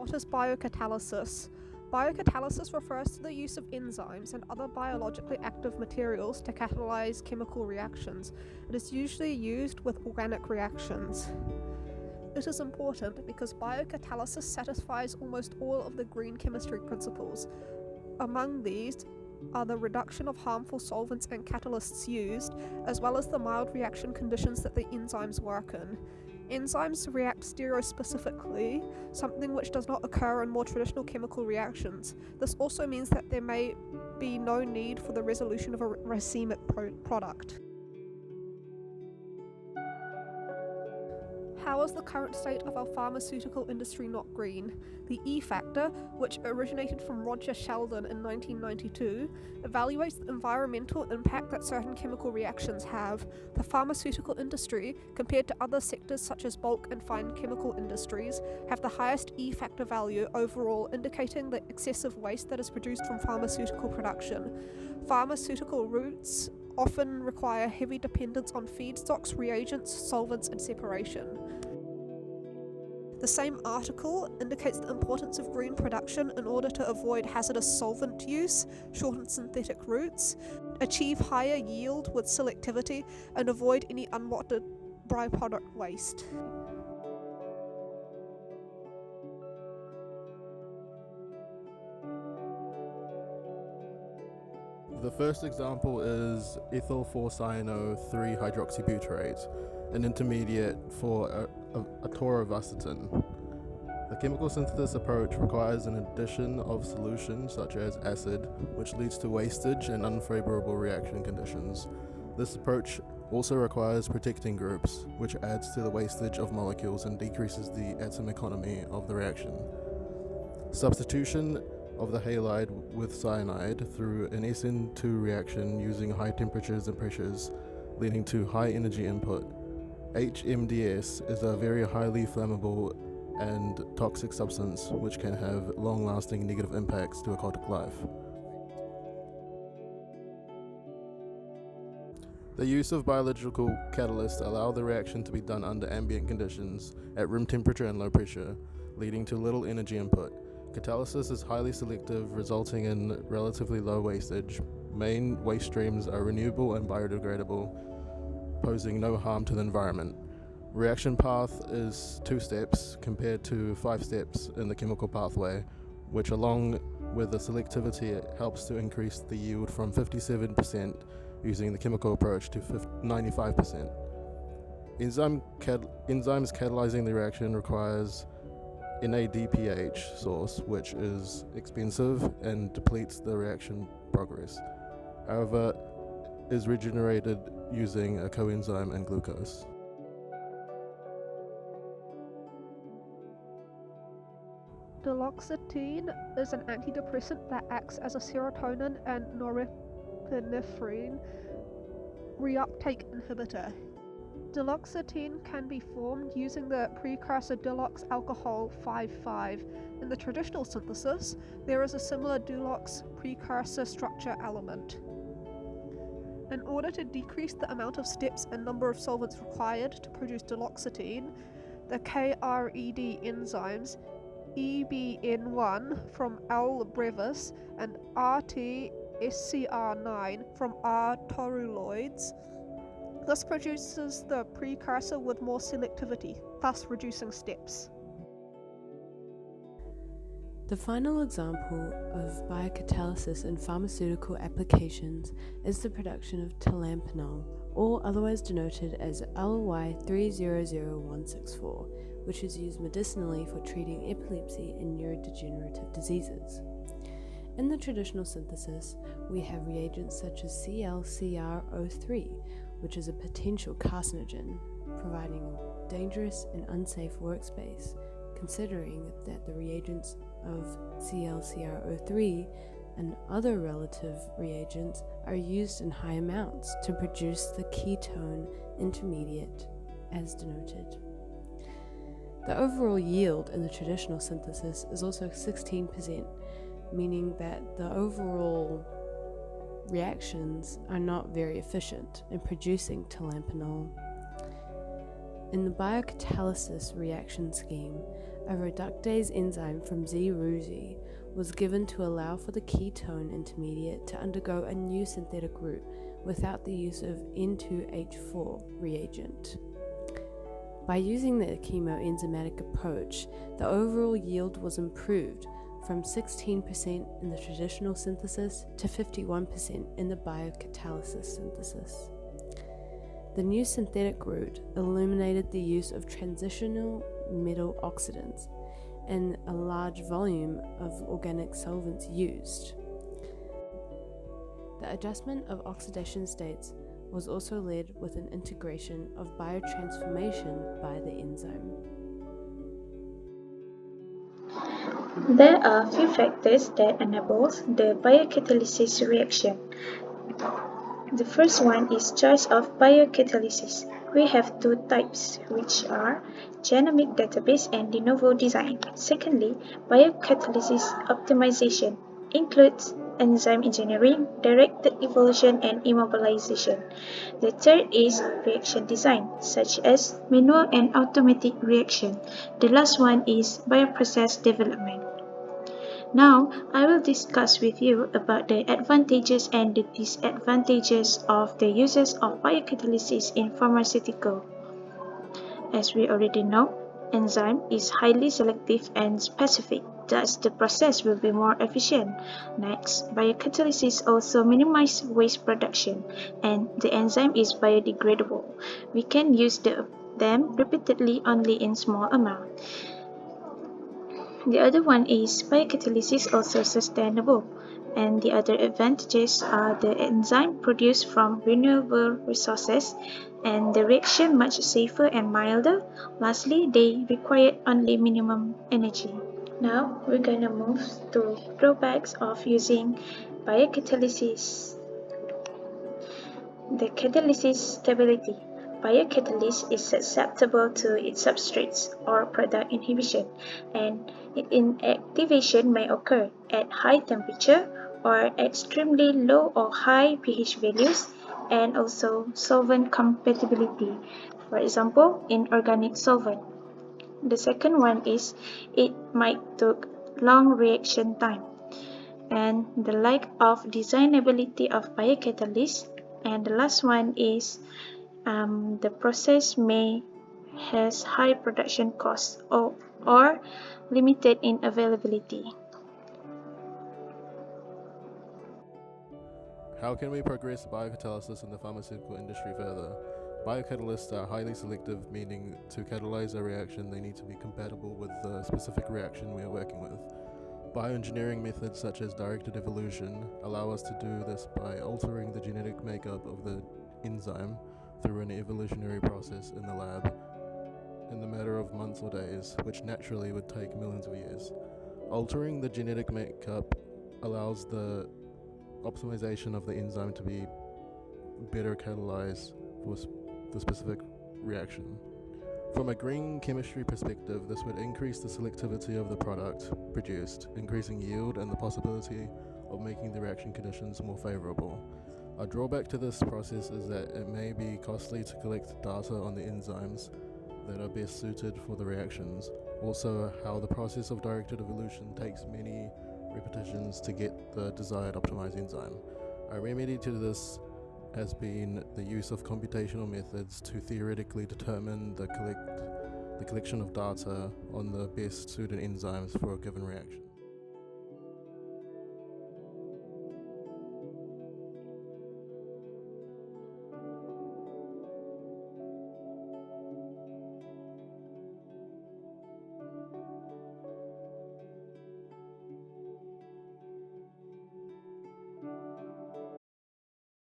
what is biocatalysis? Biocatalysis refers to the use of enzymes and other biologically active materials to catalyze chemical reactions. It is usually used with organic reactions. It is important because biocatalysis satisfies almost all of the green chemistry principles. Among these are the reduction of harmful solvents and catalysts used, as well as the mild reaction conditions that the enzymes work in. Enzymes react stereospecifically, something which does not occur in more traditional chemical reactions. This also means that there may be no need for the resolution of a racemic product. How is the current state of our pharmaceutical industry not green? The E factor, which originated from Roger Sheldon in 1992, evaluates the environmental impact that certain chemical reactions have. The pharmaceutical industry, compared to other sectors such as bulk and fine chemical industries, have the highest E factor value overall, indicating the excessive waste that is produced from pharmaceutical production. Pharmaceutical routes often require heavy dependence on feedstocks, reagents, solvents, and separation. The same article indicates the importance of green production in order to avoid hazardous solvent use, shorten synthetic routes, achieve higher yield with selectivity, and avoid any unwanted byproduct waste. The first example is ethyl 4-cyano-3-hydroxybutyrate, an intermediate for atorvastatin. The chemical synthesis approach requires an addition of solutions such as acid, which leads to wastage and unfavorable reaction conditions. This approach also requires protecting groups, which adds to the wastage of molecules and decreases the atom economy of the reaction. Substitution of the halide with cyanide through an SN2 reaction using high temperatures and pressures, leading to high energy input. HMDS is a very highly flammable and toxic substance which can have long-lasting negative impacts to aquatic life. The use of biological catalysts allow the reaction to be done under ambient conditions at room temperature and low pressure, leading to little energy input. Catalysis is highly selective, resulting in relatively low wastage. Main waste streams are renewable and biodegradable, posing no harm to the environment. Reaction path is 2 steps compared to 5 steps in the chemical pathway, which along with the selectivity helps to increase the yield from 57% using the chemical approach to 95%. Enzymes catalyzing the reaction requires NADPH source, which is expensive and depletes the reaction progress. However, is regenerated using a coenzyme and glucose. Duloxetine is an antidepressant that acts as a serotonin and norepinephrine reuptake inhibitor. Duloxetine can be formed using the precursor Dulox alcohol 5,5. In the traditional synthesis, there is a similar Dulox precursor structure element. In order to decrease the amount of steps and number of solvents required to produce duloxetine, the KRED enzymes EBN1 from L. brevis and RT-SCR9 from R. tauruloids. This produces the precursor with more selectivity, thus reducing steps. The final example of biocatalysis in pharmaceutical applications is the production of tilampinol, or otherwise denoted as LY300164, which is used medicinally for treating epilepsy and neurodegenerative diseases. In the traditional synthesis, we have reagents such as CLCR03, which is a potential carcinogen, providing a dangerous and unsafe workspace, considering that the reagents of CLCR03 and other relative reagents are used in high amounts to produce the ketone intermediate as denoted. The overall yield in the traditional synthesis is also 16%, meaning that the overall reactions are not very efficient in producing tilampinol. In the biocatalysis reaction scheme, A reductase enzyme from Z-Ruzi was given to allow for the ketone intermediate to undergo a new synthetic route without the use of N2H4 reagent. By using the chemoenzymatic approach, the overall yield was improved from 16% in the traditional synthesis to 51% in the biocatalysis synthesis. The new synthetic route eliminated the use of transitional metal oxidants and a large volume of organic solvents used. The adjustment of oxidation states was also led with an integration of biotransformation by the enzyme. There are a few factors that enable the biocatalysis reaction. The first one is choice of biocatalysis. We have two types, which are genomic database and de novo design. Secondly, biocatalysis optimization includes enzyme engineering, directed evolution, and immobilization. The third is reaction design, such as manual and automatic reaction. The last one is bioprocess development. Now, I will discuss with you about the advantages and the disadvantages of the uses of biocatalysis in pharmaceutical. As we already know, enzyme is highly selective and specific, thus the process will be more efficient. Next, biocatalysis also minimizes waste production, and the enzyme is biodegradable. We can use them repeatedly only in small amounts. The other one is biocatalysis also sustainable, and the other advantages are the enzyme produced from renewable resources and the reaction much safer and milder. Lastly, they require only minimum energy. Now we're gonna move to drawbacks of using biocatalysis. The catalysis stability. Biocatalysis is susceptible to its substrates or product inhibition, and inactivation may occur at high temperature or extremely low or high pH values, and also solvent compatibility, for example, in organic solvent. The second one is it might take long reaction time, and the lack of designability of biocatalysts. And the last one is the process may has high production costs or limited in availability. How can we progress biocatalysis in the pharmaceutical industry further? Biocatalysts are highly selective, meaning to catalyze a reaction they need to be compatible with the specific reaction we are working with. Bioengineering methods such as directed evolution allow us to do this by altering the genetic makeup of the enzyme through an evolutionary process in the lab in the matter of months or days, which naturally would take millions of years. Altering the genetic makeup allows the optimization of the enzyme to be better catalyzed for the specific reaction. From a green chemistry perspective, this would increase the selectivity of the product produced, increasing yield and the possibility of making the reaction conditions more favorable. A drawback to this process is that it may be costly to collect data on the enzymes that are best suited for the reactions. Also, how the process of directed evolution takes many repetitions to get the desired optimized enzyme. A remedy to this has been the use of computational methods to theoretically determine the collection of data on the best suited enzymes for a given reaction.